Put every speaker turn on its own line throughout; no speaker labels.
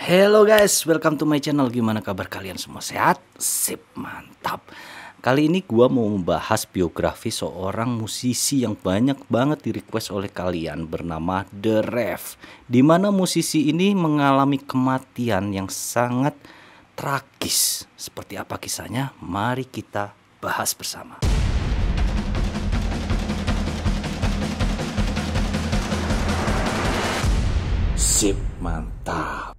Hello guys, welcome to my channel. Gimana kabar kalian semua? Sehat? Sip, mantap. Kali ini gua mau membahas biografi seorang musisi yang banyak banget di request oleh kalian, bernama The Ref. Dimana musisi ini mengalami kematian yang sangat tragis. Seperti apa kisahnya? Mari kita bahas bersama. Sip, mantap.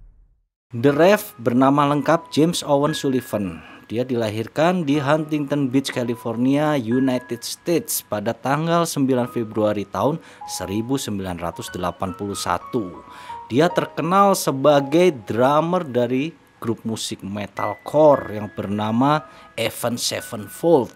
The Ref bernama lengkap James Owen Sullivan. Dia dilahirkan di Huntington Beach, California, United States pada tanggal 9 Februari tahun 1981. Dia terkenal sebagai drummer dari grup musik metalcore yang bernama Avenged Sevenfold.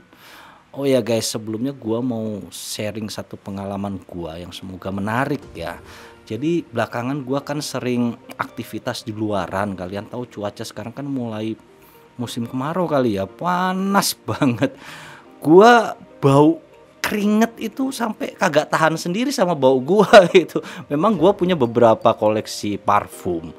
Oh ya guys, sebelumnya gua mau sharing satu pengalaman gua yang semoga menarik ya. Jadi belakangan gua kan sering aktivitas di luaran. Kalian tahu cuaca sekarang kan mulai musim kemarau kali ya, panas banget. Gua bau keringet itu sampai kagak tahan sendiri sama bau gua gitu. Memang gua punya beberapa koleksi parfum.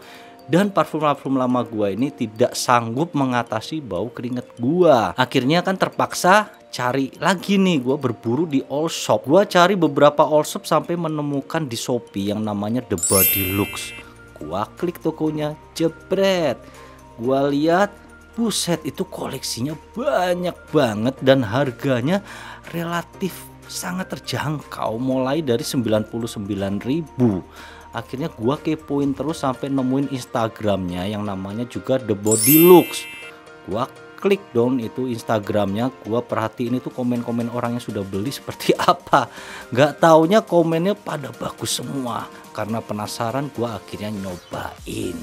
Dan parfum-parfum lama gua ini tidak sanggup mengatasi bau keringet gua. Akhirnya kan terpaksa cari lagi nih, gua berburu di all shop. Gua cari beberapa all shop sampai menemukan di Shopee yang namanya The Body Lux. Gua klik tokonya, jebret. Gua lihat, buset, itu koleksinya banyak banget dan harganya relatif sangat terjangkau, mulai dari 99.000. Akhirnya gua kepoin terus sampai nemuin Instagramnya yang namanya juga The Body Lux. Gua klik dong itu Instagramnya, gua perhatiin itu komen-komen orang yang sudah beli seperti apa. Gak taunya komennya pada bagus semua. Karena penasaran, gua akhirnya nyobain.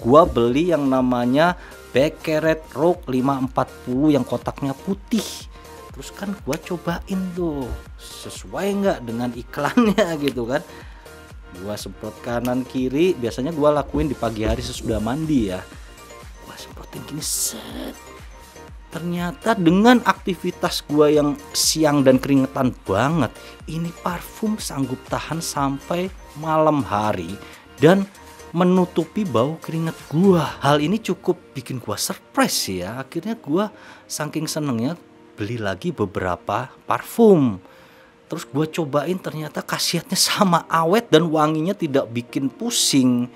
Gua beli yang namanya Baccarat Rogue 540 yang kotaknya putih. Terus kan gua cobain tuh, sesuai nggak dengan iklannya gitu kan. Gua semprot kanan kiri, biasanya gua lakuin di pagi hari sesudah mandi ya. Gua semprotin gini, set. Ternyata dengan aktivitas gua yang siang dan keringetan banget, ini parfum sanggup tahan sampai malam hari dan menutupi bau keringet gua. Hal ini cukup bikin gua surprise ya. Akhirnya gua saking senengnya beli lagi beberapa parfum. Terus gue cobain, ternyata khasiatnya sama, awet dan wanginya tidak bikin pusing.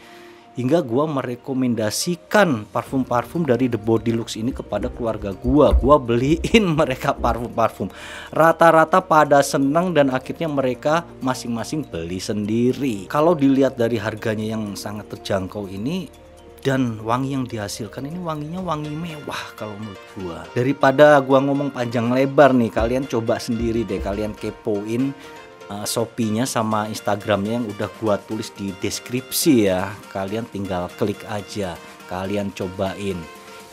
Hingga gue merekomendasikan parfum-parfum dari The Body Lux ini kepada keluarga gue. Gue beliin mereka parfum-parfum. Rata-rata pada senang dan akhirnya mereka masing-masing beli sendiri. Kalau dilihat dari harganya yang sangat terjangkau ini dan wangi yang dihasilkan, ini wanginya wangi mewah kalau menurut gua. Daripada gua ngomong panjang lebar nih, kalian coba sendiri deh, kalian kepoin Shopee-nya sama Instagramnya yang udah gua tulis di deskripsi ya. Kalian tinggal klik aja, kalian cobain.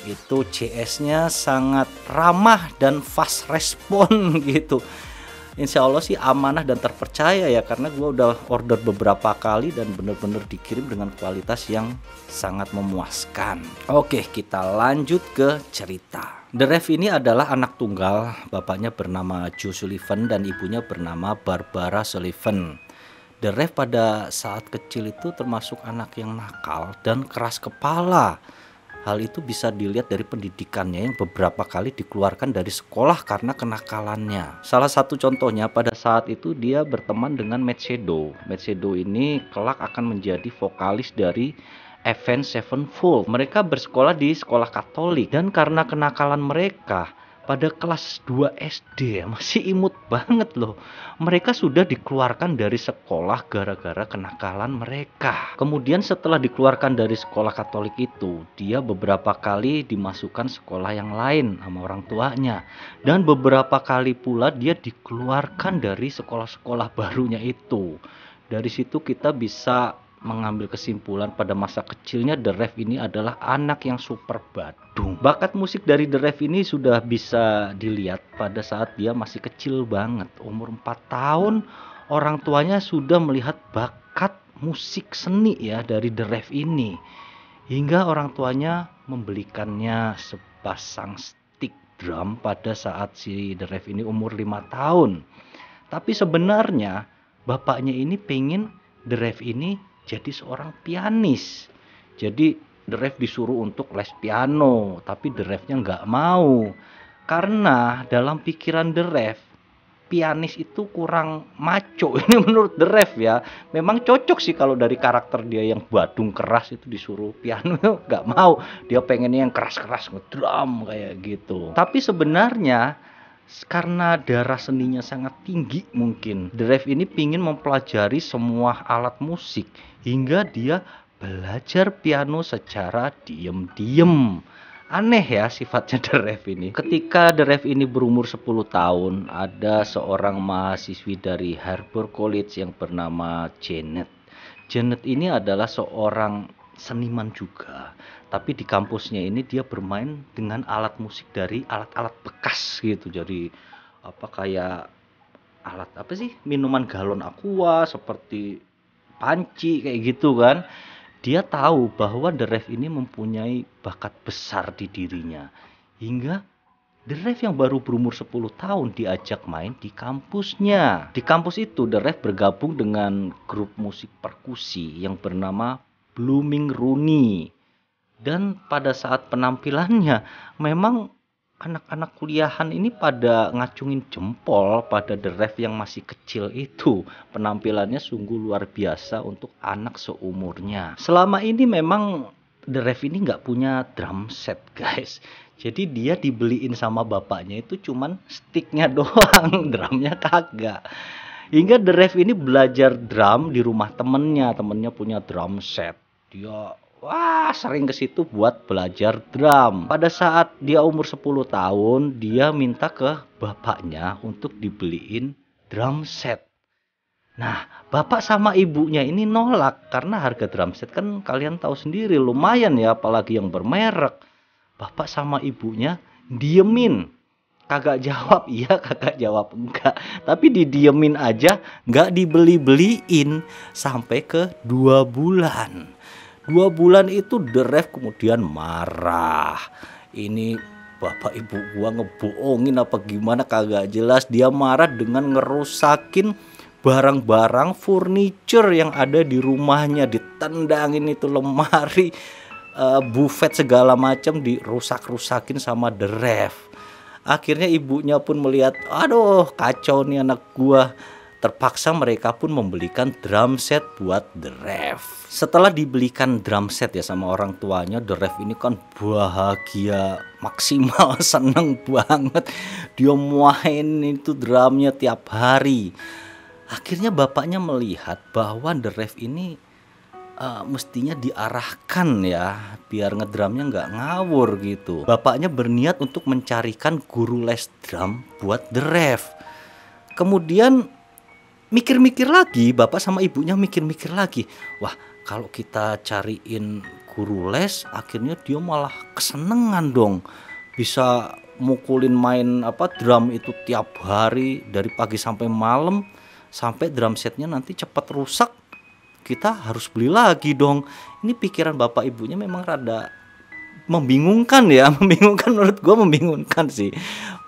Itu CS-nya sangat ramah dan fast respon gitu. Insya Allah sih amanah dan terpercaya ya, karena gue udah order beberapa kali dan bener-bener dikirim dengan kualitas yang sangat memuaskan. Oke, kita lanjut ke cerita. The Ref ini adalah anak tunggal, bapaknya bernama Joe Sullivan dan ibunya bernama Barbara Sullivan. The Ref pada saat kecil itu termasuk anak yang nakal dan keras kepala. Hal itu bisa dilihat dari pendidikannya yang beberapa kali dikeluarkan dari sekolah karena kenakalannya. Salah satu contohnya pada saat itu dia berteman dengan Matt Shadow. Matt Shadow ini kelak akan menjadi vokalis dari Avenged Sevenfold. Mereka bersekolah di sekolah Katolik dan karena kenakalan mereka pada kelas 2 SD, masih imut banget loh. Mereka sudah dikeluarkan dari sekolah gara-gara kenakalan mereka. Kemudian setelah dikeluarkan dari sekolah Katolik itu, dia beberapa kali dimasukkan sekolah yang lain sama orang tuanya. Dan beberapa kali pula dia dikeluarkan dari sekolah-sekolah barunya itu. Dari situ kita bisa mengambil kesimpulan pada masa kecilnya The Ref ini adalah anak yang super badung. Bakat musik dari The Ref ini sudah bisa dilihat pada saat dia masih kecil banget. Umur 4 tahun orang tuanya sudah melihat bakat musik seni ya dari The Ref ini. Hingga orang tuanya membelikannya sepasang stick drum pada saat si The Ref ini umur 5 tahun. Tapi sebenarnya bapaknya ini pengen The Ref ini jadi seorang pianis. Jadi The Ref disuruh untuk les piano, tapi The Refnya nggak mau. Karena dalam pikiran The Ref, pianis itu kurang maco. Ini menurut The Ref ya. Memang cocok sih kalau dari karakter dia yang badung keras itu disuruh piano nggak mau. Dia pengennya yang keras-keras ngedrum kayak gitu. Tapi sebenarnya karena darah seninya sangat tinggi mungkin The Ref ini pingin mempelajari semua alat musik hingga dia belajar piano secara diem-diem. Aneh ya sifatnya The Ref ini. Ketika The Ref ini berumur 10 tahun, ada seorang mahasiswi dari Harbor College yang bernama Janet. Janet ini adalah seorang seniman juga. Tapi di kampusnya ini dia bermain dengan alat musik dari alat-alat bekas gitu. Jadi kayak alat apa sih? Minuman galon aqua seperti panci kayak gitu kan. Dia tahu bahwa The Ref ini mempunyai bakat besar di dirinya. Hingga The Ref yang baru berumur 10 tahun diajak main di kampusnya. Di kampus itu The Ref bergabung dengan grup musik perkusi yang bernama Blooming Rooney. Dan pada saat penampilannya memang anak-anak kuliahan ini pada ngacungin jempol pada The Ref yang masih kecil itu. Penampilannya sungguh luar biasa untuk anak seumurnya. Selama ini memang The Ref ini nggak punya drum set guys. Jadi dia dibeliin sama bapaknya itu cuman sticknya doang, drumnya kagak. Hingga The Ref ini belajar drum di rumah temennya punya drum set. Dia sering ke situ buat belajar drum. Pada saat dia umur 10 tahun, dia minta ke bapaknya untuk dibeliin drum set. Nah, bapak sama ibunya ini nolak karena harga drum set kan kalian tahu sendiri lumayan ya, apalagi yang bermerek. Bapak sama ibunya diemin. Kagak jawab iya, kagak jawab enggak. Tapi didiemin aja, nggak dibeli-beliin sampai ke 2 bulan. 2 bulan itu The Ref kemudian marah. Ini bapak ibu gua ngebohongin apa gimana kagak jelas. Dia marah dengan ngerusakin barang-barang furniture yang ada di rumahnya. Ditendangin itu lemari, buffet segala macam dirusak-rusakin sama The Ref. Akhirnya ibunya pun melihat, aduh kacau nih anak gua. Terpaksa mereka pun membelikan drum set buat The Ref. Setelah dibelikan drum set ya sama orang tuanya, The Ref ini kan bahagia maksimal, seneng banget. Dia main itu drumnya tiap hari. Akhirnya bapaknya melihat bahwa The Ref ini mestinya diarahkan ya biar ngedrumnya nggak ngawur gitu. Bapaknya berniat untuk mencarikan guru les drum buat The Ref. Kemudian mikir-mikir lagi, bapak sama ibunya mikir-mikir lagi. Wah, kalau kita cariin guru les, akhirnya dia malah kesenengan dong. Bisa mukulin main drum itu tiap hari dari pagi sampai malam, sampai drum setnya nanti cepat rusak. Kita harus beli lagi dong. Ini pikiran bapak ibunya memang rada membingungkan ya, membingungkan menurut gue, membingungkan sih.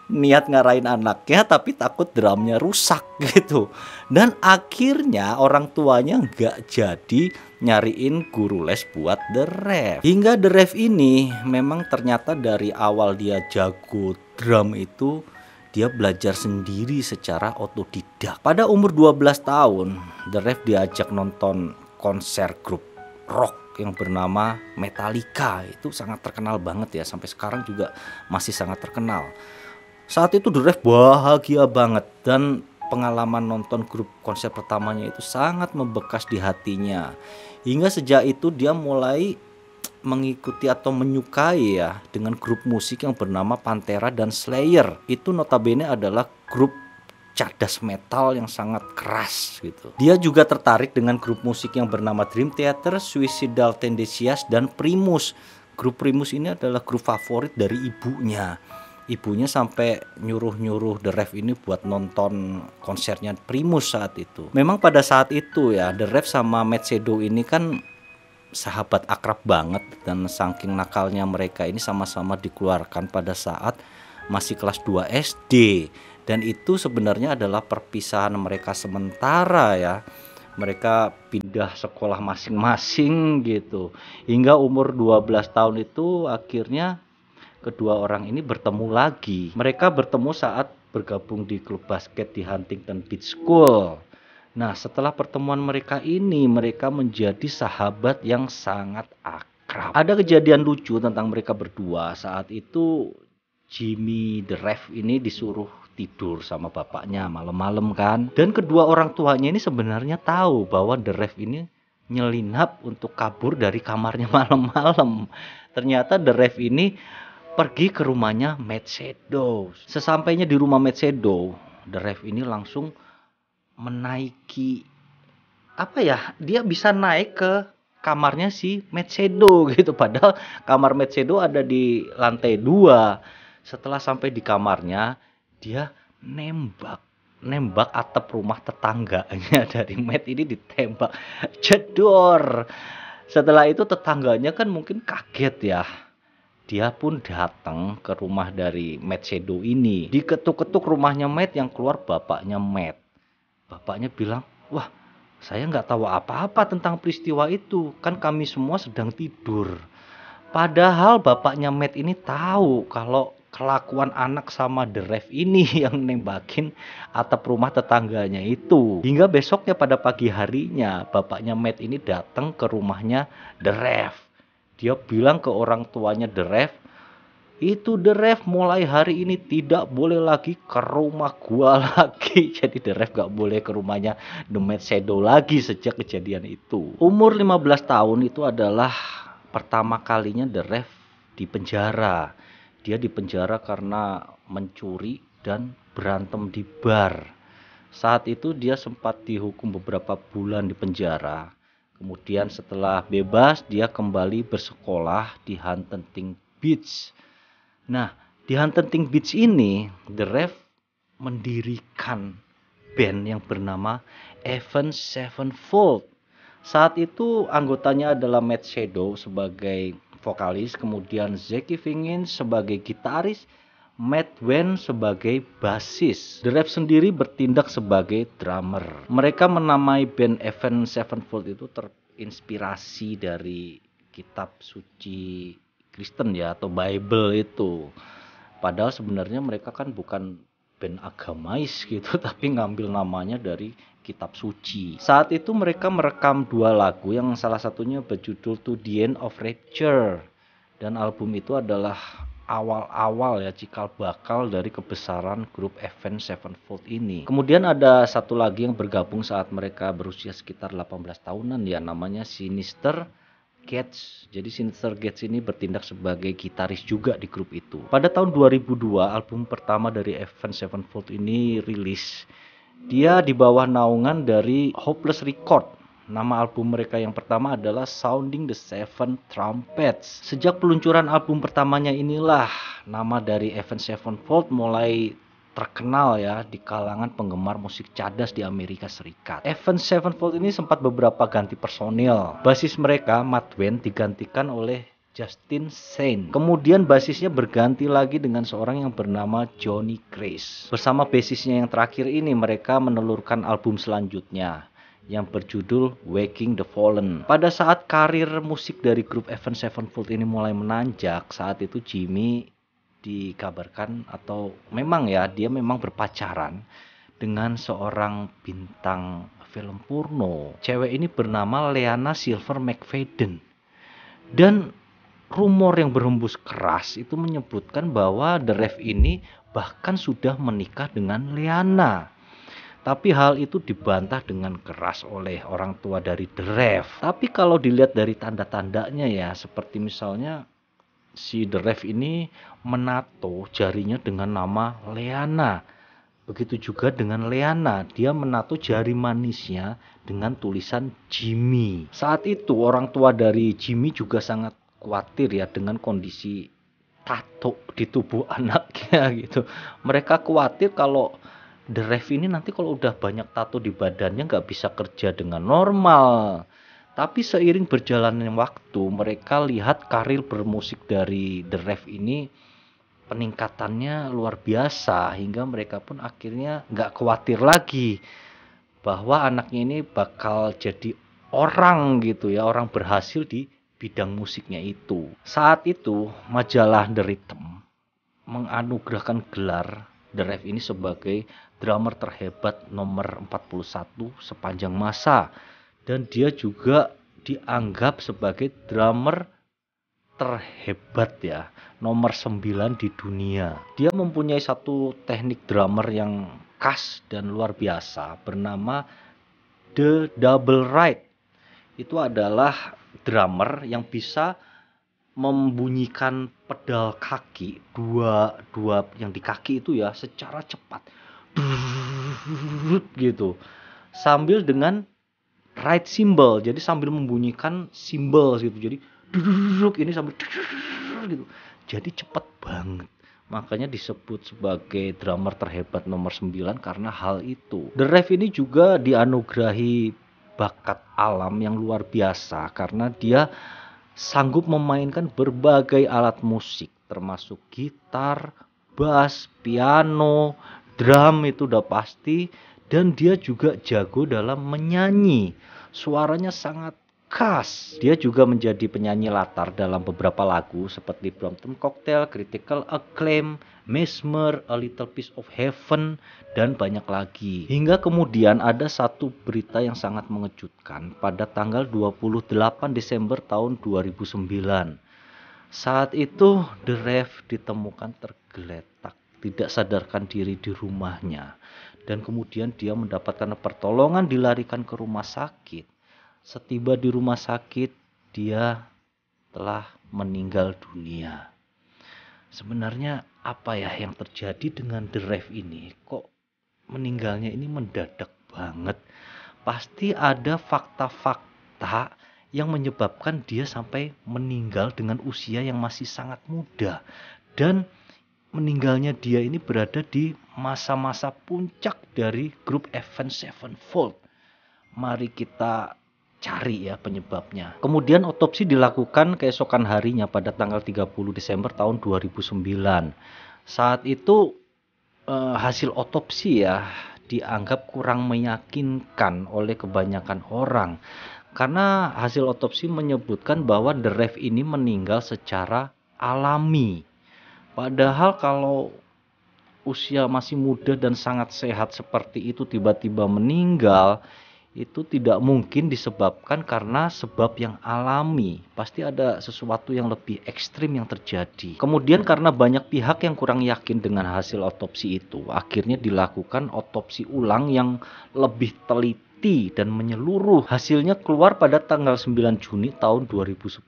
Niat ngarahin anaknya tapi takut drumnya rusak gitu. Dan akhirnya orang tuanya nggak jadi nyariin guru les buat The Ref. Hingga The Ref ini memang ternyata dari awal dia jago drum itu dia belajar sendiri secara otodidak. Pada umur 12 tahun The Ref diajak nonton konser grup rock yang bernama Metallica. Itu sangat terkenal banget ya, sampai sekarang juga masih sangat terkenal. Saat itu The Ref bahagia banget dan pengalaman nonton grup konser pertamanya itu sangat membekas di hatinya. Hingga sejak itu dia mulai mengikuti atau menyukai ya dengan grup musik yang bernama Pantera dan Slayer. Itu notabene adalah grup cadas metal yang sangat keras gitu. Dia juga tertarik dengan grup musik yang bernama Dream Theater, Suicidal Tendencies dan Primus. Grup Primus ini adalah grup favorit dari ibunya. Ibunya sampai nyuruh-nyuruh The Ref ini buat nonton konsernya Primus saat itu. Memang pada saat itu ya The Ref sama Matt Saido ini kan sahabat akrab banget. Dan saking nakalnya mereka ini sama-sama dikeluarkan pada saat masih kelas 2 SD. Dan itu sebenarnya adalah perpisahan mereka sementara ya. Mereka pindah sekolah masing-masing gitu. Hingga umur 12 tahun itu akhirnya kedua orang ini bertemu lagi. Mereka bertemu saat bergabung di klub basket di Huntington Beach School. Nah, setelah pertemuan mereka ini, mereka menjadi sahabat yang sangat akrab. Ada kejadian lucu tentang mereka berdua. Saat itu Jimmy the Ref ini disuruh tidur sama bapaknya malam-malam kan. Dan kedua orang tuanya ini sebenarnya tahu bahwa the Ref ini nyelinap untuk kabur dari kamarnya malam-malam. Ternyata the Ref ini pergi ke rumahnya Matt Shadow. Sesampainya di rumah Matt Shadow, the Ref ini langsung menaiki dia bisa naik ke kamarnya si Matt Shadow gitu. Padahal kamar Matt Shadow ada di lantai 2. Setelah sampai di kamarnya, dia nembak atap rumah tetangganya. Dari Matt ini ditembak jedor. Setelah itu tetangganya kan mungkin kaget ya. Dia pun datang ke rumah dari Matt Shadow ini. Diketuk-ketuk rumahnya Matt, yang keluar bapaknya Matt. Bapaknya bilang, wah, saya nggak tahu apa-apa tentang peristiwa itu. Kan kami semua sedang tidur. Padahal bapaknya Matt ini tahu kalau kelakuan anak sama the Ref ini yang nembakin atap rumah tetangganya itu. Hingga besoknya pada pagi harinya, bapaknya Matt ini datang ke rumahnya the Ref. Dia bilang ke orang tuanya the Ref, itu the Ref mulai hari ini tidak boleh lagi ke rumah gua lagi. Jadi the Ref gak boleh ke rumahnya The Matt Shadow lagi sejak kejadian itu. Umur 15 tahun itu adalah pertama kalinya the Ref di penjara. Dia di penjara karena mencuri dan berantem di bar. Saat itu dia sempat dihukum beberapa bulan di penjara. Kemudian setelah bebas, dia kembali bersekolah di Huntington Beach. Nah, di Huntington Beach ini, the Ref mendirikan band yang bernama Avenged Sevenfold. Saat itu anggotanya adalah Matt Shadow sebagai vokalis, kemudian Zakey Fingin sebagai gitaris, Matt Wen sebagai basis. The Ref sendiri bertindak sebagai drummer. Mereka menamai band Avenged Sevenfold itu terinspirasi dari kitab suci Kristen ya, atau Bible itu. Padahal sebenarnya mereka kan bukan band agamais gitu, tapi ngambil namanya dari kitab suci. Saat itu mereka merekam 2 lagu yang salah satunya berjudul To the End of Rapture. Dan album itu adalah awal-awal ya, cikal bakal dari kebesaran grup Avenged Sevenfold ini. Kemudian ada satu lagi yang bergabung saat mereka berusia sekitar 18 tahunan ya, namanya Sinister Gates. Jadi Sinister Gates ini bertindak sebagai gitaris juga di grup itu. Pada tahun 2002 album pertama dari Avenged Sevenfold ini rilis. Dia di bawah naungan dari Hopeless Record. Nama album mereka yang pertama adalah Sounding the Seven Trumpets. Sejak peluncuran album pertamanya inilah nama dari Avenged Sevenfold mulai terkenal ya di kalangan penggemar musik cadas di Amerika Serikat. Avenged Sevenfold ini sempat beberapa ganti personil. Basis mereka, Matt Wen, digantikan oleh Justin Saint. Kemudian basisnya berganti lagi dengan seorang yang bernama Johnny Grace. Bersama basisnya yang terakhir ini, mereka menelurkan album selanjutnya yang berjudul Waking the Fallen. Pada saat karir musik dari grup Avenged Sevenfold ini mulai menanjak, saat itu Jimmy dikabarkan atau dia memang berpacaran dengan seorang bintang film porno. Cewek ini bernama Leanna Silver McFadden. Dan rumor yang berhembus keras itu menyebutkan bahwa The Ref ini bahkan sudah menikah dengan Leanna. Tapi hal itu dibantah dengan keras oleh orang tua dari The Ref. Tapi kalau dilihat dari tanda-tandanya ya, seperti misalnya si The Ref ini menato jarinya dengan nama Leanna. Begitu juga dengan Leanna, dia menato jari manisnya dengan tulisan Jimmy. Saat itu orang tua dari Jimmy juga sangat khawatir ya dengan kondisi tato di tubuh anaknya gitu. Mereka khawatir kalau The Ref ini nanti kalau udah banyak tato di badannya nggak bisa kerja dengan normal. Tapi seiring berjalannya waktu, mereka lihat karir bermusik dari The Ref ini peningkatannya luar biasa, hingga mereka pun akhirnya nggak khawatir lagi bahwa anaknya ini bakal jadi orang gitu ya, orang berhasil di bidang musiknya itu. Saat itu majalah The Rhythm menganugerahkan gelar The Rev ini sebagai drummer terhebat nomor 41 sepanjang masa, dan dia juga dianggap sebagai drummer terhebat ya, nomor 9 di dunia. Dia mempunyai satu teknik drummer yang khas dan luar biasa bernama The Double Ride. Itu adalah drummer yang bisa membunyikan pedal kaki dua yang di kaki itu ya secara cepat gitu, sambil dengan ride cymbal, jadi sambil membunyikan cymbal gitu, jadi ini sambil gitu, jadi cepat banget. Makanya disebut sebagai drummer terhebat nomor 9 karena hal itu. The Rev ini juga dianugerahi bakat alam yang luar biasa karena dia sanggup memainkan berbagai alat musik termasuk gitar, bass, piano, drum itu udah pasti, dan dia juga jago dalam menyanyi. Suaranya sangat khas. Dia juga menjadi penyanyi latar dalam beberapa lagu seperti Brompton Cocktail, Critical Acclaim, Mesmer, A Little Piece of Heaven, dan banyak lagi. Hingga kemudian ada satu berita yang sangat mengejutkan pada tanggal 28 Desember tahun 2009. Saat itu The Rev ditemukan tergeletak, tidak sadarkan diri di rumahnya. Dan kemudian dia mendapatkan pertolongan, dilarikan ke rumah sakit. Setiba di rumah sakit, dia telah meninggal dunia. Sebenarnya apa ya yang terjadi dengan The Rev ini? Kok meninggalnya ini mendadak banget? Pasti ada fakta-fakta yang menyebabkan dia sampai meninggal dengan usia yang masih sangat muda. Dan meninggalnya dia ini berada di masa-masa puncak dari grup Avenged Sevenfold. Mari kita cari ya penyebabnya. Kemudian otopsi dilakukan keesokan harinya pada tanggal 30 Desember tahun 2009. Saat itu hasil otopsi ya dianggap kurang meyakinkan oleh kebanyakan orang. Karena hasil otopsi menyebutkan bahwa The Rev ini meninggal secara alami. Padahal kalau usia masih muda dan sangat sehat seperti itu tiba-tiba meninggal, itu tidak mungkin disebabkan karena sebab yang alami. Pasti ada sesuatu yang lebih ekstrim yang terjadi. Kemudian karena banyak pihak yang kurang yakin dengan hasil otopsi itu, akhirnya dilakukan otopsi ulang yang lebih teliti dan menyeluruh. Hasilnya keluar pada tanggal 9 Juni tahun 2010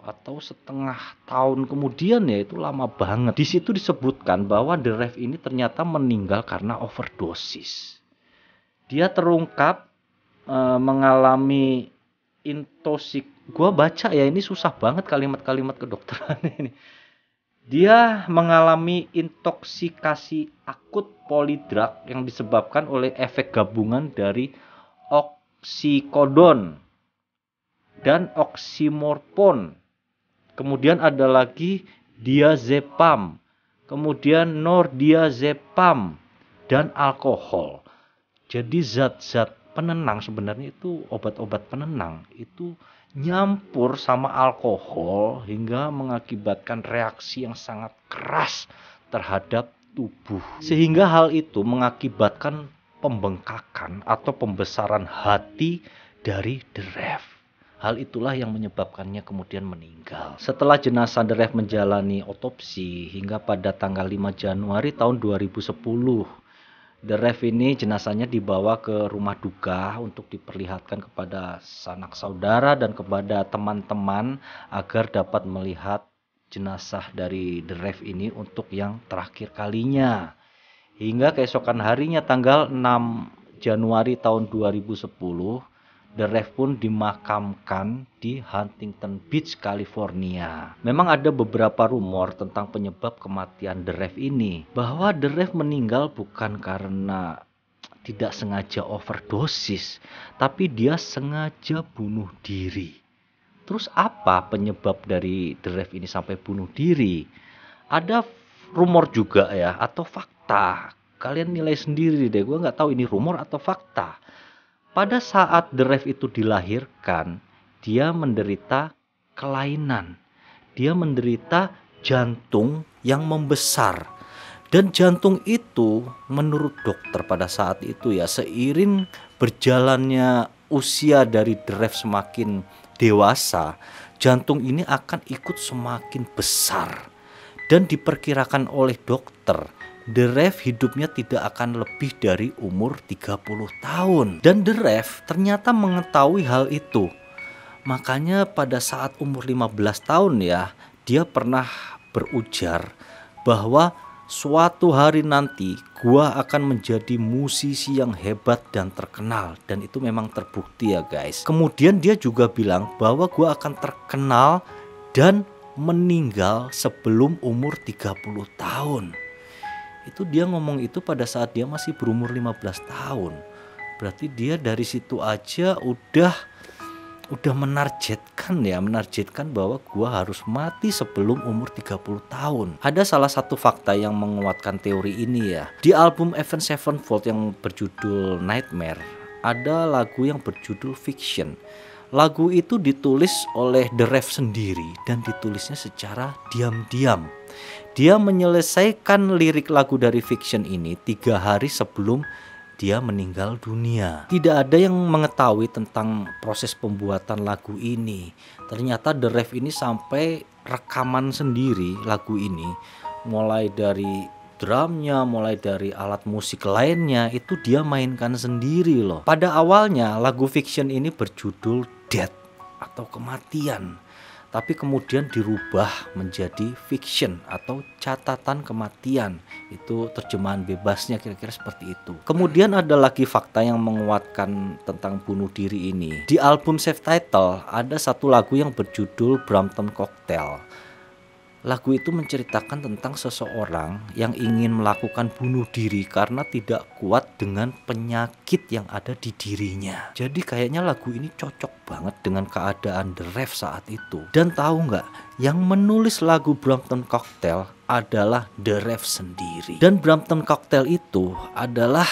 atau setengah tahun kemudian, ya itu lama banget. Di situ disebutkan bahwa The Rev ini ternyata meninggal karena overdosis. Dia terungkap mengalami intosik. Gua baca ya, ini susah banget kalimat-kalimat kedokteran ini. Dia mengalami intoksikasi akut polidrug yang disebabkan oleh efek gabungan dari oksikodon dan oksimorpon. Kemudian ada lagi diazepam, kemudian nordiazepam, dan alkohol. Jadi zat-zat penenang, sebenarnya itu obat-obat penenang itu nyampur sama alkohol hingga mengakibatkan reaksi yang sangat keras terhadap tubuh. Sehingga hal itu mengakibatkan pembengkakan atau pembesaran hati dari The Rev. Hal itulah yang menyebabkannya kemudian meninggal. Setelah jenazah The Rev menjalani otopsi hingga pada tanggal 5 Januari tahun 2010, The Rev ini jenazahnya dibawa ke rumah duka untuk diperlihatkan kepada sanak saudara dan kepada teman-teman agar dapat melihat jenazah dari The Rev ini untuk yang terakhir kalinya. Hingga keesokan harinya tanggal 6 Januari tahun 2010, The Rev pun dimakamkan di Huntington Beach, California. Memang ada beberapa rumor tentang penyebab kematian The Rev ini, bahwa The Rev meninggal bukan karena tidak sengaja overdosis, tapi dia sengaja bunuh diri. Terus apa penyebab dari The Rev ini sampai bunuh diri? Ada rumor juga ya, atau fakta Kalian nilai sendiri deh, gue nggak tahu ini rumor atau fakta. Pada saat The Rev itu dilahirkan, dia menderita kelainan. Dia menderita jantung yang membesar. Dan jantung itu menurut dokter pada saat itu ya, seiring berjalannya usia dari The Rev semakin dewasa, jantung ini akan ikut semakin besar. Dan diperkirakan oleh dokter, The Rev hidupnya tidak akan lebih dari umur 30 tahun. Dan The Rev ternyata mengetahui hal itu. Makanya pada saat umur 15 tahun ya, dia pernah berujar bahwa suatu hari nanti gua akan menjadi musisi yang hebat dan terkenal. Dan itu memang terbukti ya guys. Kemudian dia juga bilang bahwa gua akan terkenal dan meninggal sebelum umur 30 tahun. Itu dia ngomong itu pada saat dia masih berumur 15 tahun. Berarti dia dari situ aja udah menargetkan bahwa gua harus mati sebelum umur 30 tahun. Ada salah satu fakta yang menguatkan teori ini ya. Di album Avenged Sevenfold yang berjudul Nightmare, ada lagu yang berjudul Fiction. Lagu itu ditulis oleh The Rev sendiri dan ditulisnya secara diam-diam. Dia menyelesaikan lirik lagu dari Fiction ini 3 hari sebelum dia meninggal dunia. Tidak ada yang mengetahui tentang proses pembuatan lagu ini. Ternyata The Rev ini sampai rekaman sendiri lagu ini, mulai dari drumnya, mulai dari alat musik lainnya, itu dia mainkan sendiri loh. Pada awalnya lagu Fiction ini berjudul Death atau kematian, tapi kemudian dirubah menjadi Fiction atau catatan kematian. Itu terjemahan bebasnya kira-kira seperti itu. Kemudian ada lagi fakta yang menguatkan tentang bunuh diri ini. Di album Self Title ada satu lagu yang berjudul Brampton Cocktail. Lagu itu menceritakan tentang seseorang yang ingin melakukan bunuh diri karena tidak kuat dengan penyakit yang ada di dirinya. Jadi kayaknya lagu ini cocok banget dengan keadaan The Rev saat itu. Dan tahu nggak, yang menulis lagu Brampton Cocktail adalah The Rev sendiri. Dan Brampton Cocktail itu adalah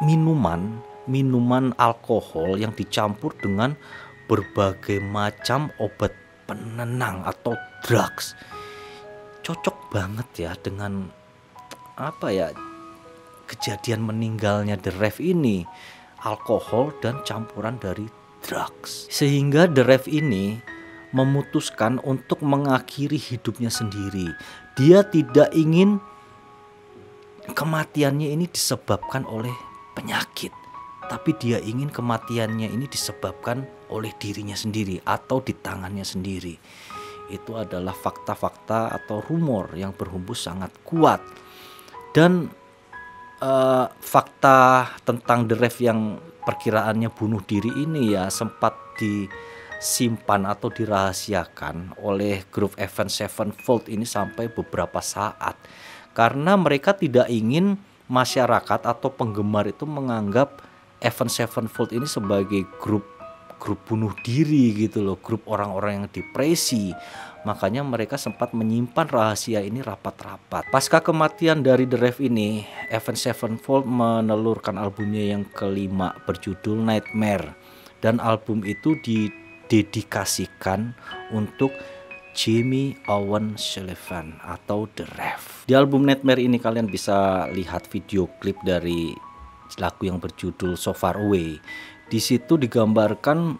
minuman alkohol yang dicampur dengan berbagai macam obat penenang atau drugs. Cocok banget ya dengan kejadian meninggalnya The Rev ini, alkohol dan campuran dari drugs. Sehingga The Rev ini memutuskan untuk mengakhiri hidupnya sendiri. Dia tidak ingin kematiannya ini disebabkan oleh penyakit, tapi dia ingin kematiannya ini disebabkan oleh dirinya sendiri atau di tangannya sendiri. Itu adalah fakta-fakta atau rumor yang berhembus sangat kuat. Dan fakta tentang The Rev yang perkiraannya bunuh diri ini ya sempat disimpan atau dirahasiakan oleh grup Avenged Sevenfold ini sampai beberapa saat, karena mereka tidak ingin masyarakat atau penggemar itu menganggap Avenged Sevenfold ini sebagai grup bunuh diri gitu loh, grup orang-orang yang depresi. Makanya mereka sempat menyimpan rahasia ini rapat-rapat. Pasca kematian dari The Rev ini, Avenged Sevenfold menelurkan albumnya yang kelima berjudul Nightmare. Dan album itu didedikasikan untuk Jimmy Owen Sullivan atau The Rev. Di album Nightmare ini kalian bisa lihat video klip dari lagu yang berjudul So Far Away. Di situ digambarkan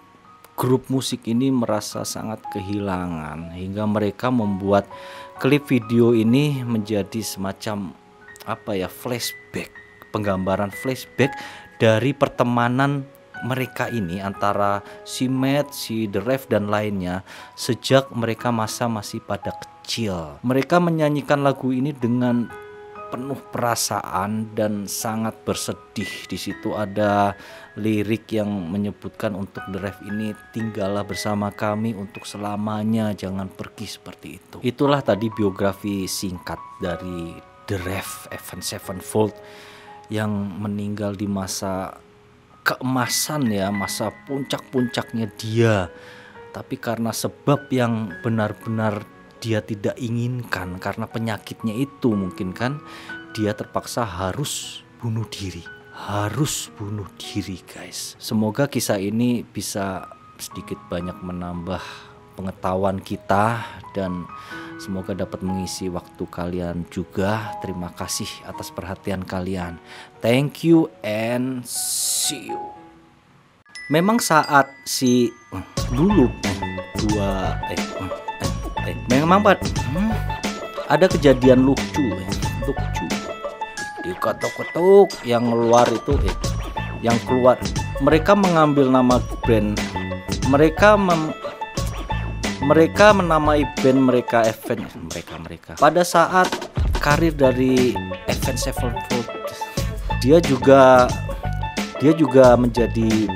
grup musik ini merasa sangat kehilangan hingga mereka membuat klip video ini menjadi semacam flashback, penggambaran flashback dari pertemanan mereka ini antara si Matt, si The Rev dan lainnya sejak mereka masih pada kecil. Mereka menyanyikan lagu ini dengan penuh perasaan dan sangat bersedih. Di situ ada lirik yang menyebutkan untuk The Rev ini, tinggallah bersama kami untuk selamanya, jangan pergi, seperti itu. Itulah tadi biografi singkat dari The Rev Avenged Sevenfold yang meninggal di masa keemasan ya, masa puncak-puncaknya dia. Tapi karena sebab yang benar-benar dia tidak inginkan, karena penyakitnya itu mungkin kan, dia terpaksa harus bunuh diri. Guys. Semoga kisah ini bisa sedikit banyak menambah pengetahuan kita dan semoga dapat mengisi waktu kalian juga. Terima kasih atas perhatian kalian. Thank you and see you. Memang saat si dulu memang ada kejadian lucu. Diketuk-ketuk yang keluar itu yang keluar, mereka mengambil nama band, mereka menamai band mereka pada saat karir dari Avenged Sevenfold. Dia juga menjadi